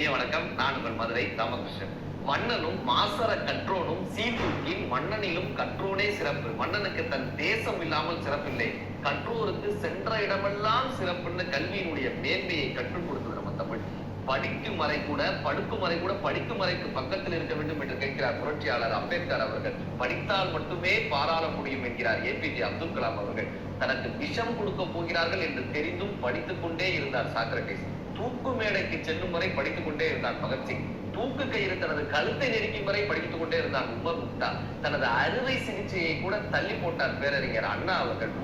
இனிய வணக்கம். நான் உங்கள் மதுரை ராமகிருஷ்ணன். மன்னனும் மாசற கற்றோனும் சீர்தூக்கின் மன்னனிலும் கற்றோனே சிறப்பு. மன்னனுக்கு தன் தேசம் இல்லாமல் சிறப்பில்லை, கற்றோருக்கு சென்ற இடமெல்லாம் சிறப்புன்னு கல்வியினுடைய மேன்மையை கற்றுக் கொடுத்தது நம்ம தமிழ். படிக்கும் அறை கூட படுக்கும் அறை கூட படிக்கும் அறைக்கு பக்கத்தில் இருக்க வேண்டும் என்று கேட்கிறார் புரட்சியாளர் அம்பேத்கர் அவர்கள். படித்தால் மட்டுமே பாராள முடியும் என்கிறார் ஏபிஜே அப்துல் கலாம் அவர்கள். தனக்கு விஷம் கொடுக்க போகிறார்கள் என்று தெரிந்தும் படித்துக் கொண்டே இருந்தார் சாக்ரட்டிஸ். தூக்கு மேடைக்கு செல்லும் வரை படித்துக் கொண்டே இருந்தான் பகத்சிங். தூக்கு கயிறு தனது கழுத்தை நெருக்கும் வரை படித்துக் கொண்டே இருந்தான் உமர் முக்தா. தனது அறுவை சிகிச்சையை கூட தள்ளி போட்டார் பேரறிஞர் அண்ணா அவர்கள்.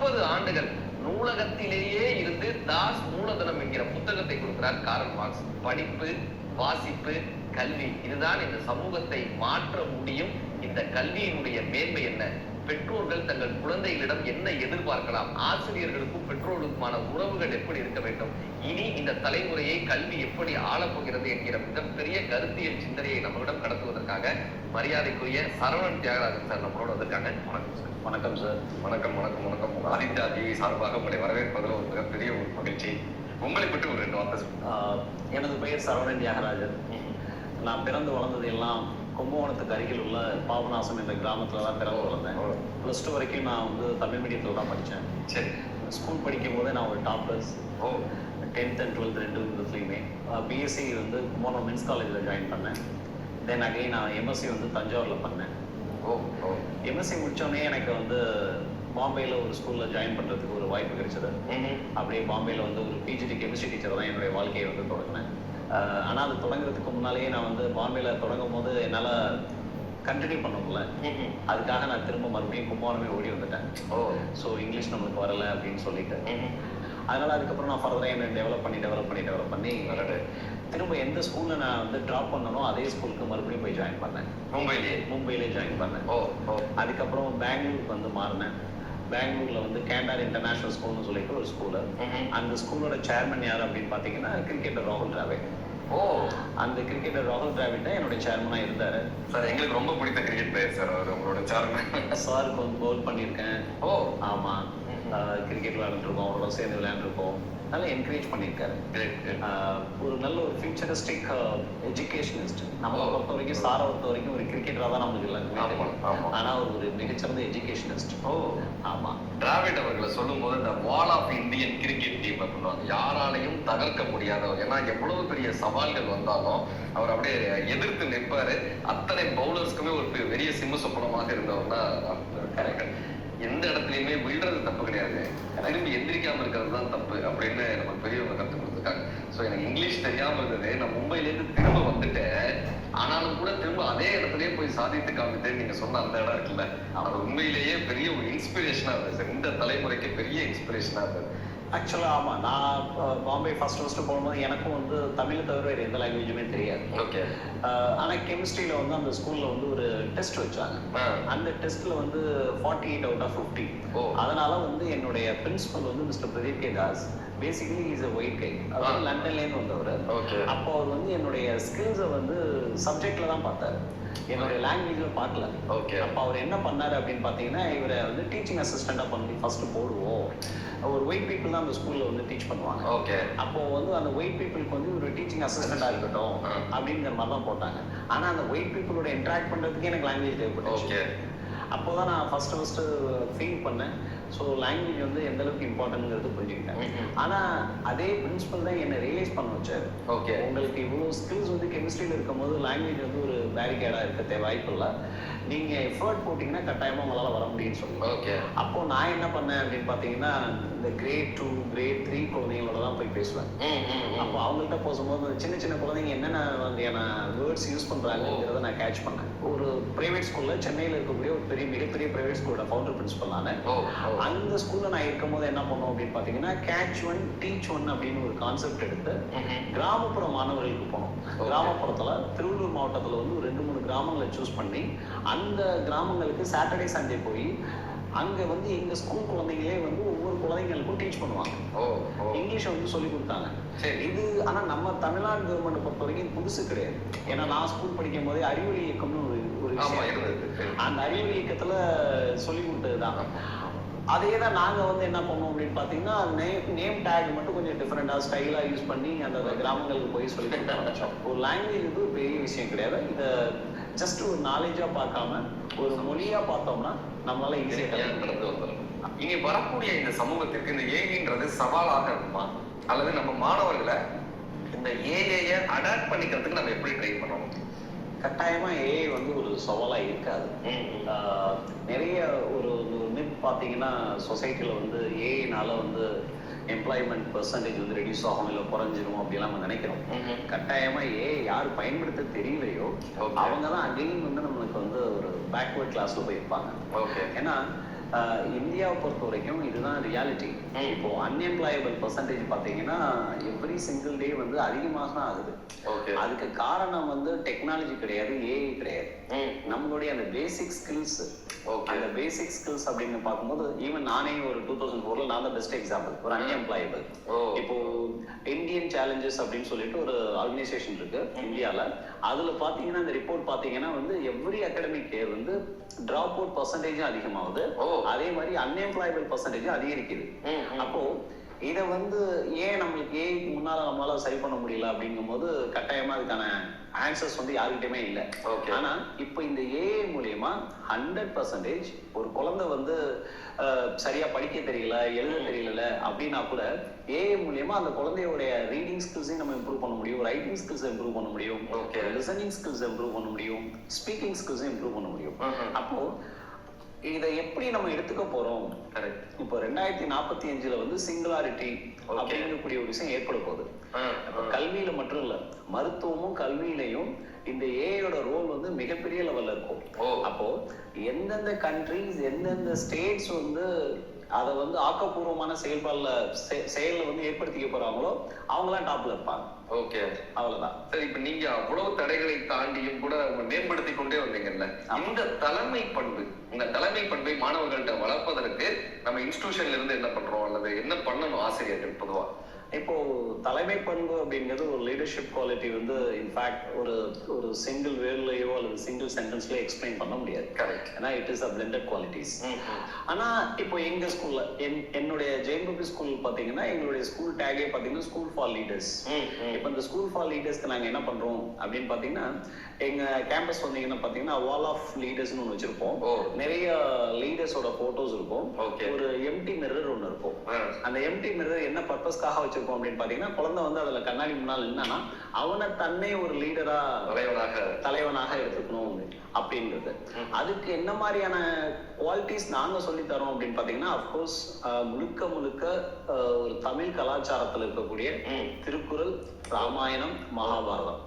30 ஆண்டுகள் நூலகத்திலேயே இருந்து தாஸ் மூலதனம் என்கிற புத்தகத்தை கொடுக்கிறார் காரல் மார்க்ஸ். படிப்பு, வாசிப்பு, கல்வி, இதுதான் இந்த சமூகத்தை மாற்ற முடியும். இந்த கல்வியினுடைய மேன்மை என்ன? பெற்றோர்கள் தங்கள் குழந்தைகளிடம் என்ன எதிர்பார்க்கலாம்? ஆசிரியர்களுக்கும் பெற்றோர்களுக்குமான உறவுகள் எப்படி இருக்க வேண்டும்? இனி இந்த தலைமுறையை கல்வி எப்படி ஆளப்போகிறது என்கிற மிகப்பெரிய கருத்தியல் சிந்தனையை நம்மளிடம் கடத்துவதற்காக மரியாதைக்குரிய சரவணன் தியாகராஜன் சார் நம்மளோட வந்திருக்காங்க. வணக்கம் சார். வணக்கம் சார். வணக்கம் வணக்கம் வணக்கம். ஆதித்யா டிவி சார்பாக உங்களை வரவேற்பதில் ஒரு மிகப்பெரிய ஒரு மகிழ்ச்சி. உங்களை பற்றி ஒரு 2 வார்த்தை சொல்லுங்க. எனது பெயர் சரவணன் தியாகராஜன். நான் பிறந்து வளர்ந்தது எல்லாம் கும்பகோணத்துக்கு அருகில் உள்ள பாபநாசம் என்ற கிராமத்துல தான் பிறந்து வளர்ந்தேன். +2 வரைக்கும் நான் வந்து தமிழ் மீடியத்தில் தான் படித்தேன். சரி. ஸ்கூல் படிக்கும் போதே நான் ஒரு toppers. 10th and 12th 2 விதத்துலையுமே. BSc வந்து கும்பகோணம் மென்ஸ் காலேஜில் ஜாயின் பண்ணேன். தென் அகைன் நான் எம்எஸ்சி வந்து தஞ்சாவூரில் பண்ணேன். எம்எஸ்சி முடித்தோடனே எனக்கு வந்து பாம்பேயில் ஒரு ஸ்கூலில் ஜாயின் பண்ணுறதுக்கு ஒரு வாய்ப்பு கிடைச்சது. அப்படியே பாம்பேயில் வந்து ஒரு பிஜிடி கெமிஸ்ட்ரி டீச்சர் தான் என்னுடைய வாழ்க்கையை வந்து தொடங்கினேன். ஆனால் அது தொடங்குறதுக்கு முன்னாலேயே நான் வந்து பாம்பேயில் தொடங்கும் போது என்னால் கண்டினியூ பண்ண முடியல. அதுக்காக நான் திரும்ப மறுபடியும் கும்பகோணமே ஓடி வந்துட்டேன். ஸோ இங்கிலீஷ் நம்மளுக்கு வரலை அப்படின்னு சொல்லிட்டு. அதனால் அதுக்கப்புறம் நான் ஃபர்தராக என்ன டெவலப் பண்ணி திரும்ப எந்த ஸ்கூலில் நான் வந்து ட்ராப் பண்ணனோ அதே ஸ்கூலுக்கு மறுபடியும் போய் ஜாயின் பண்ணேன். மும்பையிலே ஜாயின் பண்ணேன். அதுக்கப்புறம் பெங்களூருக்கு வந்து மாறினேன். பெங்களூர்ல வந்து கேண்டார் இன்டர்நேஷனல் ஸ்கூல்னு சொல்லிட்டு ஒரு ஸ்கூலு. அந்த ஸ்கூலோட சேர்மன் யார் அப்படின்னு பார்த்தீங்கன்னா கிரிக்கெட்டர் ராகுல் டிராவிட். அந்த கிரிக்கெட்டர் ராகுல் டிராவிட் தான் என்னோட சேர்மனா இருந்தாரு. சார், எங்களுக்கு ரொம்ப பிடித்த கிரிக்கெட் பிளேயர் சார் அவர், உங்களோட சேர்மன். சாருக்கு வந்து பவுல் பண்ணியிருக்கேன். ஆமா, கிரிக்கெட் விளையாண்டுருக்கோம், அவரோட சேர்ந்து விளையாண்டுருக்கோம். நல்லா என்கரேஜ் பண்ணியிருக்காரு. ஒரு நல்ல ஒரு ஃபியூச்சரிஸ்டிக் எஜுகேஷனிஸ்ட். நம்மளை பொறுத்த வரைக்கும் சாரை பொறுத்த வரைக்கும் ஒரு கிரிக்கெட்டராக தான் நமக்கு எல்லாருமே, ஆனால் அவர் ஒரு மிகச்சிறந்த எஜுகேஷனிஸ்ட். ஆமா. டிராவிட் அவர்களை சொல்லும் போது இந்த wall of Indian cricket team அப்படின்வாங்க. யாராலையும் தகர்க்க முடியாதவர். ஏன்னா எவ்வளவு பெரிய சவால்கள் வந்தாலும் அவர் அப்படியே எதிர்த்து நிற்பாரு. அத்தனை பவுலர்ஸ்க்குமே ஒரு பெரிய சிம்ம சொப்பனமாக இருந்தவர் தான். எந்த இடத்துலையுமே விழுறது தப்பு கிடையாது, திரும்பி எந்திரிக்காம இருக்கிறது தான் தப்பு அப்படின்னு நம்ம பெரியவங்க கற்றுக் கொடுத்துருக்காங்க. ஸோ எனக்கு இங்கிலீஷ் தெரியாம இருந்தது. நான் மும்பையிலேருந்து திரும்ப வந்துட்டேன். ஆனாலும் கூட திரும்ப அதே இடத்துலயே போய் சாதித்து காமித்தேன். நீங்க சொன்ன அந்த இடம் இருக்குல்ல, அது உண்மையிலேயே பெரிய ஒரு இன்ஸ்பிரேஷனா இருந்தது. இந்த தலைமுறைக்கு பெரிய இன்ஸ்பிரேஷனா இருந்தது. ஆக்சுவலாக ஆமாம், நான் பாம்பே ஃபர்ஸ்ட் போகும்போது எனக்கும் வந்து தமிழை தவிர வேறு எந்த லாங்குவேஜுமே தெரியாது. ஓகே. ஆனால் கெமிஸ்ட்ரியில் வந்து அந்த ஸ்கூலில் வந்து ஒரு டெஸ்ட் வச்சாங்க. அந்த டெஸ்ட்டில் வந்து 48 out of 50. அதனால வந்து என்னுடைய பிரின்சிபல் வந்து mister Pradeep K Das. Basically is a white guy. அதாவது லண்டன்லேருந்து வந்தவர். அப்போ அவர் வந்து என்னுடைய ஸ்கில்ஸை வந்து சப்ஜெக்டில் தான் பார்த்தாரு, என்னுடைய லாங்குவேஜில் பார்க்கல. அப்போ அவர் என்ன பண்ணார் அப்படின்னு பார்த்தீங்கன்னா, இவரை வந்து டீச்சிங் அசிஸ்டண்டாக பண்ணி ஃபர்ஸ்ட் போடுவோம். ஒரு ஒயிட் பீப்புள் தான் அந்த ஸ்கூலில் வந்து டீச் பண்ணுவாங்க. அப்போ வந்து அந்த ஒயிட் பீப்புளுக்கு வந்து ஒரு டீச்சிங் அசிஸ்டண்டாக இருக்கட்டும் அப்படிங்கிற மாதிரி தான் போட்டாங்க. ஆனால் அந்த ஒயிட் பீப்புளோட இன்ட்ராக்ட் பண்ணுறதுக்கே எனக்கு லாங்குவேஜ் தேவைப்பட்டுச்சு. அப்போ தான் நான் ஃபர்ஸ்ட் ஃபீல் பண்ணேன். ஸோ லாங்குவேஜ் வந்து எந்த அளவுக்கு இம்பார்ட்டன்ட்ங்கிறது புரிஞ்சுக்கிட்டேன். ஆனால் அதே பிரின்சிபல் தான் என்னை ரியலைஸ் பண்ண வச்சார். உங்களுக்கு இவ்வளோ ஸ்கில்ஸ் வந்து கெமிஸ்ட்ரியில் இருக்கும்போது லாங்குவேஜ் வந்து ஒரு பேரிகேடாக இருக்க வாய்ப்பு இல்லை. நீங்கள் எஃபர்ட் போட்டிங்கன்னா கட்டாயமாக உங்களால் வர முடியும்னு சொல்லுங்க. அப்போ நான் என்ன பண்ணேன் அப்படின்னு பார்த்தீங்கன்னா, இந்த கிரேட் 2 கிரேட் 3 குழந்தைங்களோட தான் போய் பேசுவேன். அப்போ அவங்கள்ட்ட பேசும்போது சின்ன குழந்தைங்க என்னென்ன வகையான வேர்ட்ஸ் யூஸ் பண்ணுறாங்கிறத நான் கேட்ச் பண்ணேன். ஒரு பிரைவேட் ஸ்கூலில் சென்னையில் இருக்கக்கூடிய ஒரு மிகப்பெரிய பிரைவேட் ஸ்கூலோட ஃபவுண்டர் பிரின்சிபல் நான். அந்த ஸ்கூலில் நான் இருக்கும்போது என்ன பண்ணோம் அப்படின்னு பார்த்தீங்கன்னா, கேட்ச் ஒன் டீச் ஒன் அப்படின்னு ஒரு கான்செப்ட் எடுத்து கிராமப்புற மாணவர்களுக்கு போனோம். கிராமப்புறத்தில் திருவள்ளூர் மாவட்டத்தில் வந்து ஒரு 2-3 கிராமங்களை சூஸ் பண்ணி அந்த கிராமங்களுக்கு சாட்டர்டே சண்டே போய் அங்கே வந்து எங்கள் ஸ்கூல் குழந்தைங்களே வந்து ஒவ்வொரு குழந்தைங்களுக்கும் டீச் பண்ணுவாங்க. இங்கிலீஷை வந்து சொல்லி கொடுத்தாங்க. இது ஆனால் நம்ம தமிழ்நாடு கவர்மெண்ட்டை பொறுத்த வரைக்கும் புதுசு கிடையாது. ஏன்னா நான் ஸ்கூல் படிக்கும் போதே அறிவொளி இயக்கம்னு ஒரு விஷயம் இருந்தது. அந்த அறிவொளி இயக்கத்தில் சொல்லி கொடுத்தது தான். அதே தான் நாங்க வந்து என்ன பண்ணுவோம் அப்படின்னு பாத்தீங்கன்னா நேம் டேக் மட்டும் கொஞ்சம் டிஃப்ரெண்டா ஸ்டைலா யூஸ் பண்ணி அந்த கிராமங்களுக்கு போய் சொல்லி கொடுக்க ஆரம்பிச்சோம். ஒரு லாங்குவேஜ் இது ஒரு பெரிய விஷயம் கிடையாது. இத ஜஸ்ட் ஒரு நாலேஜா பார்க்காம ஒரு மொழியா பார்த்தோம்னா நம்மளால ஈஸியா வந்துடும். இனி வரக்கூடிய இந்த சமூகத்திற்கு இந்த ஏஐன்றது சவாலாக இருக்குமா, அல்லது நம்ம மாணவர்களை இந்த ஏஐயை அடாப்ட் பண்ணிக்கிறதுக்கு நம்ம எப்படி ட்ரை பண்ணணும்? கட்டாயமா ஏஐ வந்து ஒரு சவாலா இருக்காது. நிறைய ஒரு மித் பாத்தீங்கன்னா சொசைட்டில வந்து ஏஐனால வந்து எம்ப்ளாய்மெண்ட் பெர்சன்டேஜ் வந்து ரெடியூஸ் ஆகும் இல்லை குறைஞ்சிரும் அப்படிலாம் நம்ம நினைக்கிறோம். கட்டாயமா ஏஐ யார் பயன்படுத்த தெரியலையோ அவங்க தான் அகைன் வந்து நம்மளுக்கு வந்து ஒரு பேக்வர்ட் கிளாஸ்ல போயிருப்பாங்க. ஏன்னா இந்தியாவை பொறுத்த வரைக்கும் இதுதான் ரியாலிட்டி. இப்போ அன்எம்ப்ளாயபிள் பெர்சன்டேஜ் பாத்தீங்கன்னா எவ்ரி சிங்கிள் டே வந்து அதிகமாக தான் ஆகுது. அதுக்கு காரணம் வந்து டெக்னாலஜி கிடையாது, ஏஐ கிடையாது. நம்மளுடைய அந்த பேசிக் ஸ்கில்ஸ், அந்த பேசிக் ஸ்கில்ஸ் அப்படின்னு பார்க்கும்போது ஈவன் நானே ஒரு 2004 நான் தான் பெஸ்ட் எக்ஸாம்பிள், ஒரு அன்எம்ப்ளாயபிள். இப்போ இந்தியன் சேலஞ்சஸ் அப்படின்னு சொல்லிட்டு ஒரு ஆர்கனைசேஷன் இருக்கு இந்தியால. அதுல பாத்தீங்கன்னா இந்த ரிப்போர்ட் பாத்தீங்கன்னா வந்து எவ்ரி அகாடமிக் இயர் வந்து டிராப் அவுட் பெர்சன்டேஜும் அதிகமாகுது, அதே மாதிரி அன்எம்ப்ளாயபிள் பெர்சன்டேஜும் அதிகரிக்குது. அப்போ இத வந்து ஏன் நம்மளுக்கு ஏஐக்கு முன்னால நம்மளால சரி பண்ண முடியல அப்படிங்கும் போது கட்டாயமா அதுக்கான ஆன்சர்ஸ் வந்து யாருக்கிட்டயுமே இல்லை. ஆனா இப்ப இந்த ஏஐ மூலியமா 100% ஒரு குழந்தை வந்து சரியா படிக்க தெரியல, எழுத தெரியல அப்படின்னா கூட ஏஐ மூலியமா அந்த குழந்தையோடைய ரீடிங் ஸ்கில்ஸையும் நம்ம இம்ப்ரூவ் பண்ண முடியும், ரைட்டிங் ஸ்கில்ஸ் இம்ப்ரூவ் பண்ண முடியும், லிசனிங் ஸ்கில்ஸ் இம்ப்ரூவ் பண்ண முடியும், ஸ்பீக்கிங் ஸ்கில்ஸ் இம்ப்ரூவ் பண்ண முடியும். அப்போ இதை எப்படி நம்ம எடுத்துக்க போறோம்? இப்போ 2045 வந்து சிங்குலாரிட்டி அப்படிங்கக்கூடிய ஒரு விஷயம் ஏற்பட போகுது. கல்வியில மட்டும் இல்ல, மருத்துவமும் கல்வியிலையும் இந்த ஏஐயோட ரோல் வந்து மிகப்பெரிய லெவல்ல இருக்கும். அப்போ எந்தெந்த கண்ட்ரிஸ் எந்தெந்த ஸ்டேட்ஸ் வந்து அதை வந்து ஆக்கப்பூர்வமான செயல்ல வந்து ஏற்படுத்திக்க போறாங்களோ அவங்களாம் டாப்ல இருப்பாங்க. அவ்வளவுதான். சரி, இப்ப நீங்க அவ்வளவு தடைகளை தாண்டியும் கூட மேம்படுத்தி கொண்டே வந்தீங்கல்ல, இந்த தலைமை பண்பு, இந்த தலைமை பண்பை மாணவர்கள்ட்ட வளர்ப்பதற்கு நம்ம இன்ஸ்டிடியூஷன்ல இருந்து என்ன பண்றோம், அல்லது என்ன பண்ணணும் ஆசிரியர்கள் பொதுவா? இப்போ தலைமை பண்பு அப்படிங்கிறது ஒரு லீடர்ஷிப் குவாலிட்டி வந்து இன்ஃபேக்ட் ஒரு சிங்கிள் வேர்ட்லயோ அல்லது சிங்கிள் சென்டென்ஸ்லயோ எக்ஸ்பிளைன் பண்ண முடியாது. ஏன்னா it is a blended qualities. ஆனா இப்போ எங்க ஸ்கூல்ல என்னுடைய ஜெயம்பி ஸ்கூல் பாத்தீங்கன்னா எங்களுடைய ஸ்கூல் டேகே பாத்தீங்கன்னா ஸ்கூல் ஃபார் லீடர்ஸ். இப்போ இந்த ஸ்கூல் ஃபார் லீடர்ஸ்க்கு நாங்க என்ன பண்றோம் அப்படின்னு பாத்தீங்கன்னா எங்க கேம்பஸ் வந்தீங்கன்னா பாத்தீங்கன்னா வால் ஆஃப் லீடர்ஸ்னு ஒன்று வச்சிருப்போம். நிறைய லீடர்ஸோட போட்டோஸ் இருக்கும். ஒரு எம்டி மிரர் ஒன்று இருக்கும். அந்த எம்டி மிரர் என்ன பர்பஸ்க்காக வச்சிருக்கோம் அப்படின்னு பாத்தீங்கன்னா குழந்தை வந்து அதுல கண்ணாடி முன்னால் என்னன்னா அவனை தன்னை ஒரு லீடரா தலைவனாக எடுத்துக்கணும் அப்படின்றது. அதுக்கு என்ன மாதிரியான குவாலிட்டிஸ் நாங்க சொல்லி தரோம் அப்படின்னு பாத்தீங்கன்னா அப்கோர்ஸ் முழுக்க ஒரு தமிழ் கலாச்சாரத்துல இருக்கக்கூடிய திருக்குறள், ராமாயணம், மகாபாரதம்,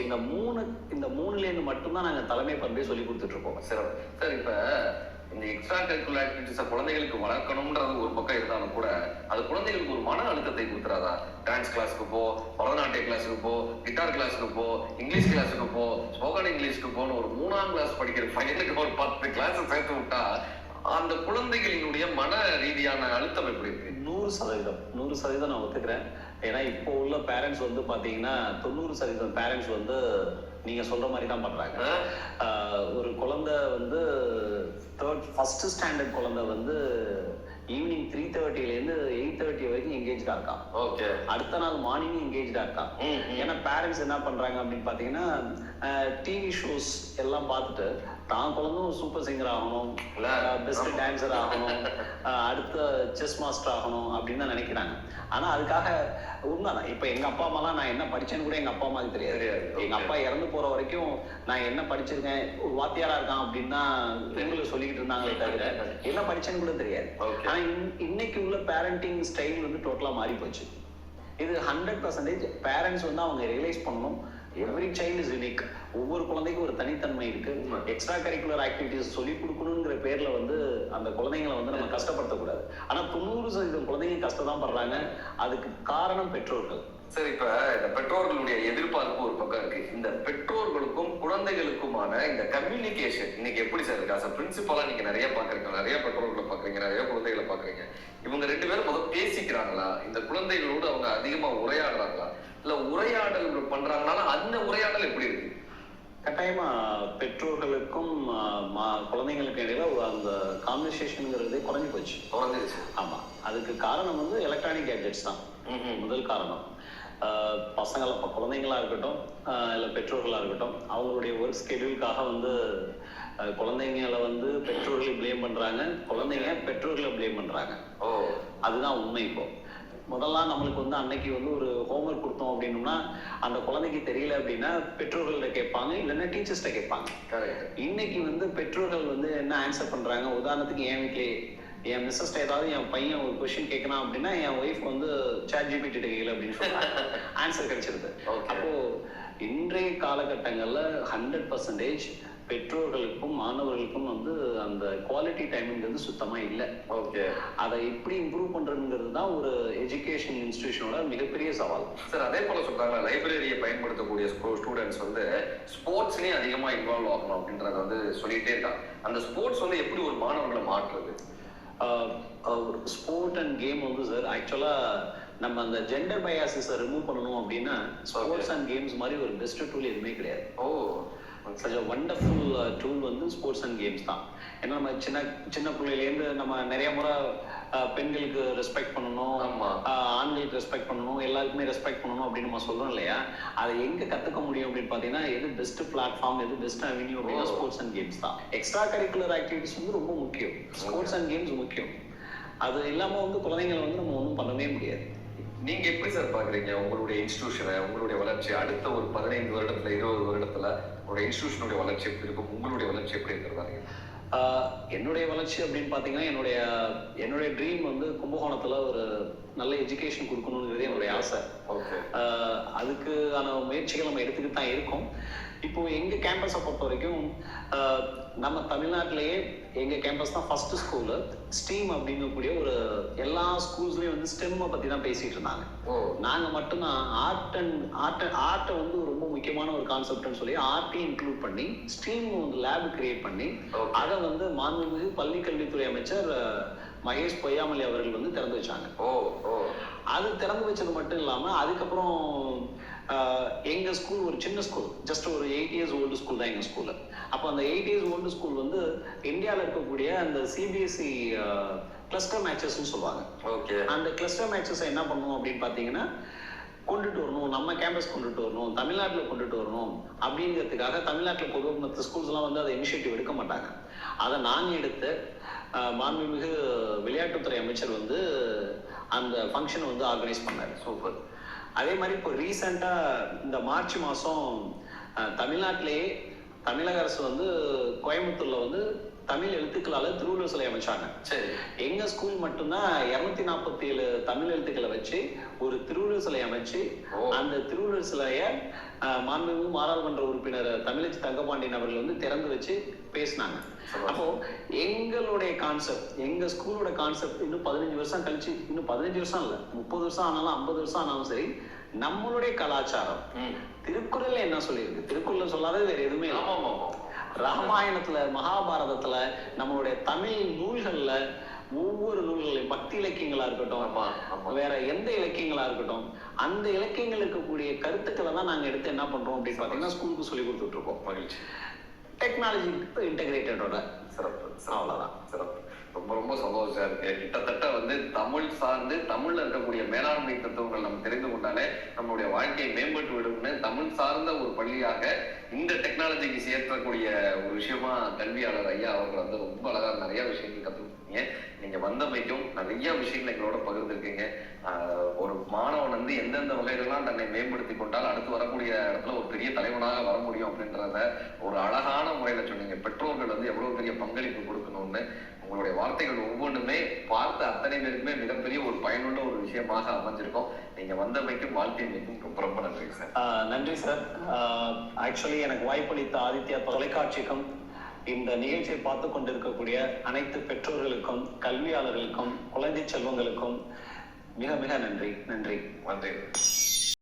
இந்த மூணுல இருந்து மட்டும்தான் நாங்க தலைமை பண்பே சொல்லி கொடுத்துட்டு இருக்கோம். சார், இப்ப இந்த எக்ஸ்ட்ரா கரிக்குலர் ஆக்டிவிட்டிஸை குழந்தைகளுக்கு வளர்க்கணும்ன்றது ஒரு பக்கம் இருந்தாலும் கூட அது குழந்தைகளுக்கு ஒரு மன அழுத்தத்தை கொடுத்துறாதா? டான்ஸ் கிளாஸுக்கு போ, பரதநாட்டிய கிளாஸுக்கு போ, கிட்டார் கிளாஸுக்கு போ, இங்கிலீஷ் கிளாஸுக்கு போ, ஸ்போக்கன் இங்கிலீஷ்க்கு போன்னு ஒரு 3ஆம் கிளாஸ் படிக்கிற பையனுக்கு ஒரு 10 கிளாஸ் சேர்த்து விட்டா அந்த குழந்தைகளினுடைய மன ரீதியான அழுத்தம் எப்படி இருக்கு? 100% நான் ஒத்துக்கிறேன். ஏன்னா இப்போ உள்ள பேரண்ட்ஸ் வந்து பாத்தீங்கன்னா 90% பேரண்ட்ஸ் வந்து நீங்க சொல்ற மாதிரி தான் பண்றாங்க. ஒரு குழந்தை வந்து ஃபர்ஸ்ட் ஸ்டாண்டர்ட் குழந்தை வந்து ஈவினிங் 3:30 இருந்து 8:30 வரைக்கும் எங்கேஜ்டா இருக்கான். அடுத்த நாள் மார்னிங் எங்கேஜ்டா இருக்கான். ஏன்னா பேரண்ட்ஸ் என்ன பண்றாங்க அப்படின்னு பாத்தீங்கன்னா டிவி ஷோஸ் எல்லாம் பார்த்துட்டு தான் குழந்தையும் சூப்பர் சிங்கர் ஆகணும், பெஸ்ட் டான்சர் ஆகணும், அடுத்த செஸ் மாஸ்டர் ஆகணும் அப்படின்னு தான் நினைக்கிறாங்க. ஆனா அதுக்காக உண்மைதான். இப்ப எங்க அப்பா அம்மாலாம் நான் என்ன படிச்சேன்னு கூட எங்க அப்பா அம்மாவுக்கு தெரியாது. எங்க அப்பா இறந்து போற வரைக்கும் நான் என்ன படிச்சிருக்கேன், ஒரு வாத்தியாரா இருக்கான் அப்படின்னு தான் உங்களுக்கு சொல்லிக்கிட்டு இருந்தாங்களே தவிர என்ன படிச்சேன்னு கூட தெரியாது. ஆனா இன்னைக்கு உள்ள பேரண்டிங் ஸ்டைல் வந்து டோட்டலா மாறி போச்சு. இது 100% பேரண்ட்ஸ் வந்து அவங்க ரியலைஸ் பண்ணணும். Every child is unique. ஒவ்வொரு குழந்தைக்கும் ஒரு தனித்தன்மை இருக்கு. எக்ஸ்ட்ரா கரிக்குலர் ஆக்டிவிட்டிஸ் சொல்லி கொடுக்கணுங்கிற பேர்ல வந்து அந்த குழந்தைங்களை வந்து நம்ம கஷ்டப்படுத்தக்கூடாது. ஆனா 90% குழந்தைங்க கஷ்டம் தான் படுறாங்க. அதுக்கு காரணம் பெற்றோர்கள். சரி, இப்ப இந்த பெற்றோர்களுடைய எதிர்பார்ப்பு ஒரு பக்கம் இருக்கு. இந்த பெற்றோர்களுக்கும் குழந்தைகளுக்குமான இந்த கம்யூனிகேஷன் இன்னைக்கு எப்படி சார் இருக்கா? சார் பிரின்சிபலா நீங்க நிறைய பாக்குறீங்க, நிறைய பெற்றோர்களை பாக்குறீங்க, நிறைய குழந்தைகளை பாக்குறீங்க. இவங்க 2 பேரும் முதல் பேசிக்கிறாங்களா? இந்த குழந்தைகளோடு அவங்க அதிகமா உரையாடுறாங்களா? இல்ல உரையாடல் பண்றாங்கனால அந்த உரையாடல் எப்படி இருக்கு? கட்டாயமா பெற்றோர்களுக்கும் குழந்தைங்களுக்கு இடையில அந்த கான்வர்சேஷனுங்கிறதே குறைஞ்சி போச்சு. ஆமா, அதுக்கு காரணம் வந்து எலக்ட்ரானிக் கேட்ஜெட்ஸ் தான் முதல் காரணம். பசங்களை குழந்தைங்களா இருக்கட்டும் இல்லை பெற்றோர்களா இருக்கட்டும், அவங்களுடைய ஒர்க் ஸ்கெடியூலுக்காக வந்து குழந்தைங்களை வந்து பெற்றோர்களை பிளேம் பண்றாங்க, குழந்தைங்க பெற்றோர்களை பிளேம் பண்றாங்க. அதுதான் உண்மை. இப்போ முதல்லாம் நம்மளுக்கு வந்து அன்னைக்கு வந்து ஒரு ஹோம்ஒர்க் கொடுத்தோம் அப்படின்னோம்னா அந்த குழந்தைக்கு தெரியல அப்படின்னா பெற்றோர்கள்ட்ட கேட்பாங்க, இல்லைன்னா டீச்சர்ஸ்ட கேட்பாங்க. இன்னைக்கு வந்து பெற்றோர்கள் வந்து என்ன ஆன்சர் பண்றாங்க, உதாரணத்துக்கு என் வீட்டிலே என் மிஸ்ஸஸ்ட ஏதாவது என் பையன் ஒரு கொஸ்டின் கேட்கணும் அப்படின்னா என் ஒய்ஃப் வந்து ChatGPT கேட்கல அப்படின்னு சொல்றாங்க, ஆன்சர் கிடைச்சிருது. அப்போ இன்றைய காலகட்டங்கள்ல 100% பெற்றோர்களுக்கும் மாணவர்களுக்கும் வந்து அந்த குவாலிட்டி டைம்ங்கிறது சுத்தமா இல்லை. அதை எப்படி இம்ப்ரூவ் பண்றதுங்கிறது தான் ஒரு எஜுகேஷன் இன்ஸ்டிடியூஷனோட மிகப்பெரிய சவால். சார், அதே போல சொல்றாங்க லைப்ரரியை பயன்படுத்தக்கூடிய ஸ்டூடெண்ட்ஸ் வந்து ஸ்போர்ட்ஸ்லயும் அதிகமா இன்வால்வ் ஆகணும் அப்படின்றத வந்து சொல்லிட்டே இருக்காங்க. அந்த ஸ்போர்ட்ஸ் வந்து எப்படி ஒரு மாணவர்களை மாற்றுறது? ஸ்போர்ட் அண்ட் கேம் வந்து சார் ஆக்சுவலா நம்ம அந்த ஜெண்டர் பயாசிஸை ரிமூவ் பண்ணணும் அப்படின்னா ஸ்போர்ட்ஸ் அண்ட் கேம்ஸ் மாதிரி ஒரு பெஸ்ட் டூல் எதுவுமே கிடையாது. சச் அ வண்டர்ஃபுல் டூல் வந்து ஸ்போர்ட்ஸ் அண்ட் கேம்ஸ் தான். ஏன்னா நம்ம சின்ன பிள்ளையிலேருந்து நம்ம நிறைய முறை பெண்களுக்கு ரெஸ்பெக்ட் பண்ணணும், ஆண்களுக்கு ரெஸ்பெக்ட் பண்ணணும், எல்லாருக்குமே ரெஸ்பெக்ட் பண்ணணும் அப்படின்னு நம்ம சொல்றோம் இல்லையா? அதை எங்க கத்துக்க முடியும் அப்படின்னு பாத்தீங்கன்னா எது பெஸ்ட் பிளாட்ஃபார்ம், எது பெஸ்ட் அவென்யூ அப்படின்னா ஸ்போர்ட்ஸ் அண்ட் கேம்ஸ் தான். எக்ஸ்ட்ரா கரிக்குலர் ஆக்டிவிட்டிஸ் வந்து ரொம்ப முக்கியம், ஸ்போர்ட்ஸ் அண்ட் கேம்ஸ் முக்கியம். அது இல்லாம வந்து குழந்தைங்களை வந்து நம்ம ஒன்றும் பண்ணவே முடியாது. நீங்க எப்படி சார் பாக்குறீங்க உங்களுடைய இன்ஸ்டிடியூஷனை, உங்களுடைய வளர்ச்சி அடுத்த ஒரு 15 வருடத்துல 20 வருடத்துல உங்களுடைய இன்ஸ்டிடியூஷனுடைய வளர்ச்சி எப்படி இருக்கும், உங்களுடைய வளர்ச்சி எப்படி இருக்கிறதாங்க? என்னுடைய வளர்ச்சி அப்படின்னு பாத்தீங்கன்னா என்னுடைய ட்ரீம் வந்து கும்பகோணத்துல ஒரு நல்ல எஜுகேஷன் கொடுக்கணுங்கிறது என்னுடைய ஆசை. அதுக்கான முயற்சிகள் நம்ம எடுத்துக்கிட்டு தான் இருக்கோம். இப்போ எங்க கேம்பஸை பொறுத்த வரைக்கும் நம்ம தமிழ்நாட்டிலேயே எங்க கேம்பஸ் தான் ஃபர்ஸ்ட் ஸ்கூலு ஸ்டீம் அப்படிங்கக்கூடிய ஒரு எல்லா ஸ்கூல்ஸ்லயும் வந்து ஸ்டெம்மை பத்தி தான் பேசிட்டு இருந்தாங்க. நாங்க மட்டும்தான் ஆர்ட்டை வந்து ரொம்ப முக்கியமான ஒரு கான்செப்ட்னு சொல்லி ஆர்ட்டையும் இன்க்ளூட் பண்ணி ஸ்டீம் வந்து லேப் கிரியேட் பண்ணி அதை வந்து மாண்புமிகு பள்ளி கல்வித்துறை அமைச்சர் மகேஷ் பொய்யாமொழி அவர்கள் வந்து திறந்து வச்சாங்க. அது திறந்து வச்சது மட்டும் இல்லாம அதுக்கப்புறம் எங்க ஸ்கூல் ஒரு சின்ன ஸ்கூல், ஜஸ்ட் ஒரு 8 years ஓல்டு ஸ்கூல் தான் எங்க ஸ்கூல்ல. அப்போ அந்த 8 years ஓல்டு ஸ்கூல் வந்து இந்தியாவில் இருக்கக்கூடிய அந்த CBSE கிளஸ்டர் மேட்சஸ்ன்னு சொல்லுவாங்க. அந்த கிளஸ்டர் மேட்சஸ் என்ன பண்ணுவோம் அப்படின்னு பாத்தீங்கன்னா கொண்டுட்டு வரணும், நம்ம கேம்பஸ் கொண்டுட்டு வரணும், தமிழ்நாட்டில் கொண்டுட்டு வரணும் அப்படிங்கிறதுக்காக தமிழ்நாட்டில் பொதுவாக மற்ற ஸ்கூல்ஸ் எல்லாம் வந்து அதை இனிஷியேட்டிவ் எடுக்க மாட்டாங்க. அதை நாங்கள் எடுத்து மாண்புமிகு விளையாட்டுத்துறை அமைச்சர் வந்து அந்த ஃபங்க்ஷனை வந்து ஆர்கனைஸ் பண்ணாரு. சூப்பர். அதே மாதிரி இப்போ ரீசெண்டா இந்த மார்ச் மாசம் தமிழ்நாட்டிலேயே தமிழக அரசு வந்து கோயம்புத்தூர்ல வந்து தமிழ் எழுத்துக்களால திருவள்ளுவர் சிலை அமைச்சாங்க. சரி, எங்க ஸ்கூல் மட்டும்தான் 247 தமிழ் எழுத்துக்களை வச்சு ஒரு திருவள்ளுவர் சிலை அமைச்சு அந்த திருவள்ளுவர் சிலைய மாண்புமிகு பாராளுமன்ற உறுப்பினர் தமிழச்சி தங்கபாண்டியன் அவர்கள் வந்து திறந்து வச்சு பேசினாங்க. அப்போ எங்களுடைய கான்செப்ட், எங்க ஸ்கூலோட கான்செப்ட் இன்னும் 15 வருஷம் கழிச்சு, இன்னும் 15 வருஷம் இல்ல 30 வருஷம் ஆனாலும் 50 வருஷம் ஆனாலும் சரி, நம்மளுடைய கலாச்சாரம் திருக்குறள்ல என்ன சொல்லியிருக்கு, திருக்குறள்ல சொல்லாத வேற எதுவுமே ராமாயணத்துல மகாபாரதத்துல நம்மளுடைய தமிழ் நூல்கள்ல ஒவ்வொரு நூல்களையும் பக்தி இலக்கியங்களா இருக்கட்டும் வேற எந்த இலக்கியங்களா இருக்கட்டும் அந்த இலக்கியங்கள் இருக்கக்கூடிய கருத்துக்களை தான் நாங்க எடுத்து என்ன பண்றோம் அப்படின்னு பாத்தீங்கன்னா ஸ்கூலுக்கு சொல்லி கொடுத்துட்டு இருக்கோம். மகிழ்ச்சி. டெக்னாலஜி இன்டெகிரேட்டடோட சிறப்பு. அவ்வளவுதான். சிறப்பு. ரொம்ப ரொம்ப சந்தோஷமா இருக்கு. கிட்டத்தட்ட வந்து தமிழ் சார்ந்து தமிழ்ல இருக்கக்கூடிய மேலாண்மை தத்துவங்கள் நம்ம தெரிந்து கொண்டாலே நம்மளுடைய வாழ்க்கையை மேம்பட்டு விடும்னு தமிழ் சார்ந்த ஒரு பள்ளியாக இந்த டெக்னாலஜிக்கு சேர்க்கக்கூடிய ஒரு விஷயமா கல்வியாளர் ஐயா அவர்கள் வந்து ரொம்ப அழகா நிறைய விஷயங்கள் கத்துக்கிட்டீங்க. நீங்க வந்தமைக்கும் நிறைய விஷயங்கள் எங்களோட பகிர்ந்துருக்கீங்க. ஒரு மாணவன் வந்து எந்தெந்த வகைகளெல்லாம் தன்னை மேம்படுத்தி கொண்டால் அடுத்து வரக்கூடிய இடத்துல ஒரு பெரிய தலைவனாக வர முடியும் அப்படின்றத ஒரு அழகான முறையில சொன்னீங்க. பெற்றோர்கள் வந்து எவ்வளவு பெரிய பங்களிப்பு கொடுக்கணும்னு உங்களுடைய வார்த்தைகள் ஒவ்வொன்றுமே பார்த்த அத்தனை பேருக்குமே மிகப்பெரிய ஒரு பயனுள்ள ஒரு விஷயமாக அமைஞ்சிருக்கும். நீங்க வந்தமைக்கும் வாழ்க்கைக்கும் ரொம்ப ரொம்ப நன்றி சார். நன்றி சார். ஆக்சுவலி எனக்கு வாய்ப்பளித்த ஆதித்யா தொலைக்காட்சிக்கும் இந்த நிகழ்ச்சியை பார்த்து கொண்டிருக்கக்கூடிய அனைத்து பெற்றோர்களுக்கும் கல்வியாளர்களுக்கும் குழந்தை செல்வங்களுக்கும் மிக மிக நன்றி. நன்றி.